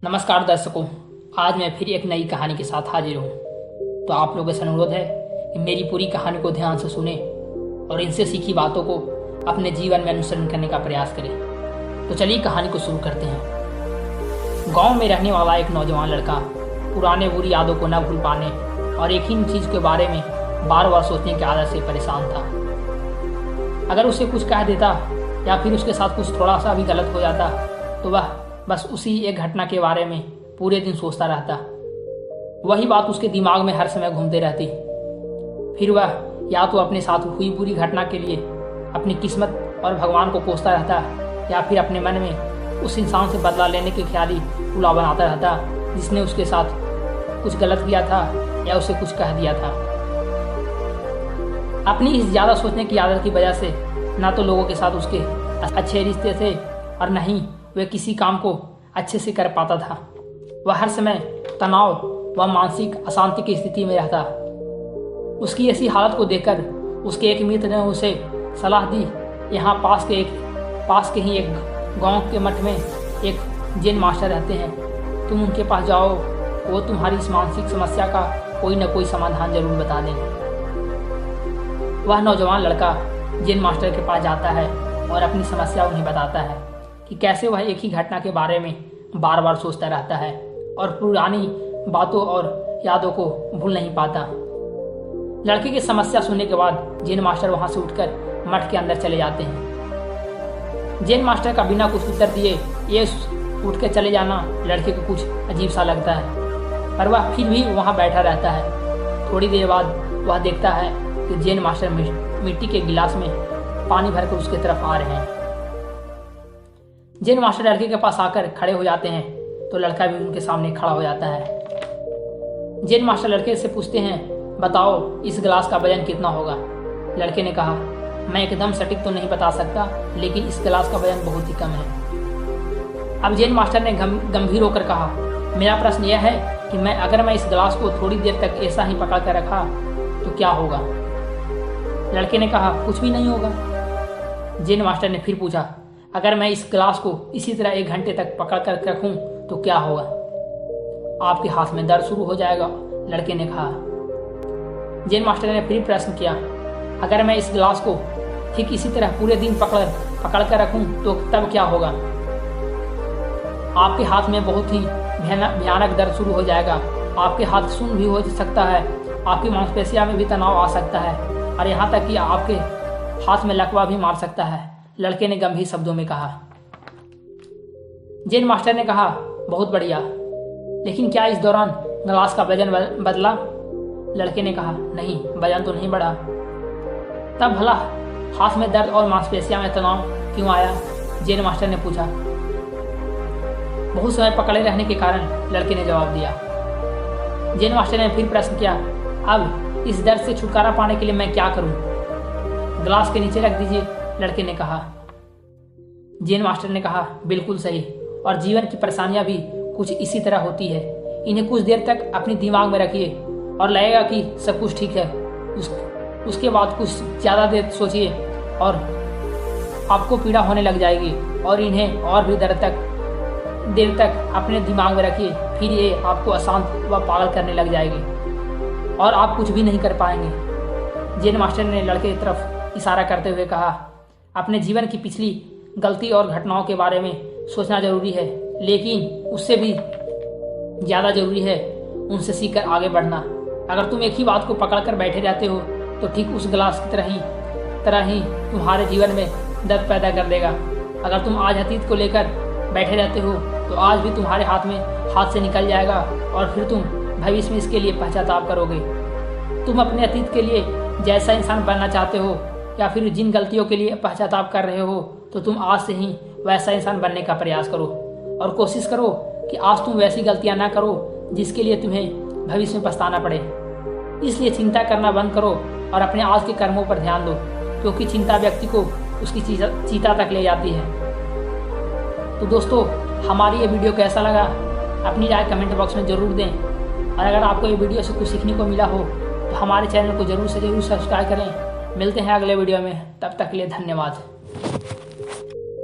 नमस्कार दर्शकों, आज मैं फिर एक नई कहानी के साथ हाजिर हूँ। तो आप लोगों से अनुरोध है कि मेरी पूरी कहानी को ध्यान से सुने और इनसे सीखी बातों को अपने जीवन में अनुसरण करने का प्रयास करें। तो चलिए कहानी को शुरू करते हैं। गांव में रहने वाला एक नौजवान लड़का पुराने बुरी यादों को न भूल पाने और एक ही चीज के बारे में बार बार सोचने की आदत से परेशान था। अगर उसे कुछ कह देता या फिर उसके साथ कुछ थोड़ा सा भी गलत हो जाता तो वह बस उसी एक घटना के बारे में पूरे दिन सोचता रहता। वही बात उसके दिमाग में हर समय घूमते रहती। फिर वह या तो अपने साथ हुई बुरी घटना के लिए अपनी किस्मत और भगवान को कोसता रहता या फिर अपने मन में उस इंसान से बदला लेने के ख्याली पुलाव बनाता रहता जिसने उसके साथ कुछ गलत किया था या उसे कुछ कह दिया था। अपनी इस ज़्यादा सोचने की आदत की वजह से ना तो लोगों के साथ उसके अच्छे रिश्ते थे और न ही वह किसी काम को अच्छे से कर पाता था। वह हर समय तनाव व मानसिक अशांति की स्थिति में रहता। उसकी ऐसी हालत को देखकर उसके एक मित्र ने उसे सलाह दी, यहाँ पास के ही एक गांव के मठ में एक जैन मास्टर रहते हैं, तुम उनके पास जाओ, वो तुम्हारी इस मानसिक समस्या का कोई न कोई समाधान जरूर बता देंगे। वह नौजवान लड़का जैन मास्टर के पास जाता है और अपनी समस्या उन्हें बताता है कि कैसे वह एक ही घटना के बारे में बार बार सोचता रहता है और पुरानी बातों और यादों को भूल नहीं पाता। लड़के की समस्या सुनने के बाद जैन मास्टर वहां से उठकर मठ के अंदर चले जाते हैं। जैन मास्टर का बिना कुछ उत्तर दिए ये उठ के चले जाना लड़के को कुछ अजीब सा लगता है, पर वह फिर भी वहां बैठा रहता है। थोड़ी देर बाद वह देखता है कि जैन मास्टर मिट्टी के गिलास में पानी भरकर उसके तरफ आ रहे हैं। जैन मास्टर लड़के के पास आकर खड़े हो जाते हैं तो लड़का भी उनके सामने खड़ा हो जाता है। जैन मास्टर लड़के से पूछते हैं, बताओ इस गिलास का वजन कितना होगा। लड़के ने कहा, मैं एकदम सटीक तो नहीं बता सकता, लेकिन इस गिलास का वजन बहुत ही कम है। अब जैन मास्टर ने गंभीर होकर कहा, मेरा प्रश्न यह है कि अगर मैं इस गिलास को थोड़ी देर तक ऐसा ही पकड़ कर रखा तो क्या होगा। लड़के ने कहा, कुछ भी नहीं होगा। जैन मास्टर ने फिर पूछा, अगर मैं इस गिलास को इसी तरह 1 घंटे तक पकड़ कर रखूं तो क्या होगा। आपके हाथ में दर्द शुरू हो जाएगा, लड़के ने कहा। जैन मास्टर ने फिर प्रश्न किया, अगर मैं इस गिलास को ठीक इसी तरह पूरे दिन पकड़ कर रखूं तो तब क्या होगा। आपके हाथ में बहुत ही भयानक दर्द शुरू हो जाएगा, आपके हाथ सुन्न भी हो सकता है, आपकी मांसपेशियों में भी तनाव आ सकता है और यहाँ तक कि आपके हाथ में लकवा भी मार सकता है, लड़के ने गंभीर शब्दों में कहा। जैन मास्टर ने कहा, बहुत बढ़िया, लेकिन क्या इस दौरान गिलास का वजन बदला। लड़के ने कहा, नहीं, वजन तो नहीं बढ़ा। तब भला हाथ में दर्द और मांसपेशियों में तनाव क्यों आया। जैन मास्टर ने पूछा। बहुत समय पकड़े रहने के कारण, लड़के ने जवाब दिया। जैन मास्टर ने फिर प्रश्न किया, अब इस दर्द से छुटकारा पाने के लिए मैं क्या करूं। गिलास के नीचे रख दीजिए, लड़के ने कहा। जैन मास्टर ने कहा, बिल्कुल सही, और जीवन की परेशानियां भी कुछ इसी तरह होती है। इन्हें कुछ देर तक अपने दिमाग में रखिए और लगेगा कि सब कुछ ठीक है। उसके बाद कुछ ज़्यादा देर सोचिए और आपको पीड़ा होने लग जाएगी और इन्हें और भी देर तक अपने दिमाग में रखिए, फिर ये आपको अशांत व पागल करने लग जाएगी और आप कुछ भी नहीं कर पाएंगे। जैन मास्टर ने लड़के की तरफ इशारा करते हुए कहा, अपने जीवन की पिछली गलती और घटनाओं के बारे में सोचना जरूरी है, लेकिन उससे भी ज़्यादा जरूरी है उनसे सीखकर आगे बढ़ना। अगर तुम एक ही बात को पकड़कर बैठे रहते हो तो ठीक उस गिलास की तरह ही तुम्हारे जीवन में दर्द पैदा कर देगा। अगर तुम आज अतीत को लेकर बैठे रहते हो तो आज भी तुम्हारे हाथ से निकल जाएगा और फिर तुम भविष्य में इसके लिए पश्चाताप करोगे। तुम अपने अतीत के लिए जैसा इंसान बनना चाहते हो या फिर जिन गलतियों के लिए पश्चाताप कर रहे हो तो तुम आज से ही वैसा इंसान बनने का प्रयास करो और कोशिश करो कि आज तुम वैसी गलतियां ना करो जिसके लिए तुम्हें भविष्य में पछताना पड़े। इसलिए चिंता करना बंद करो और अपने आज के कर्मों पर ध्यान दो, क्योंकि चिंता व्यक्ति को उसकी चीता तक ले जाती है। तो दोस्तों, हमारी ये वीडियो कैसा लगा अपनी राय कमेंट बॉक्स में ज़रूर दें, और अगर आपको ये वीडियो से कुछ सीखने को मिला हो तो हमारे चैनल को ज़रूर से ज़रूर सब्सक्राइब करें। मिलते हैं अगले वीडियो में, तब तक के लिए धन्यवाद।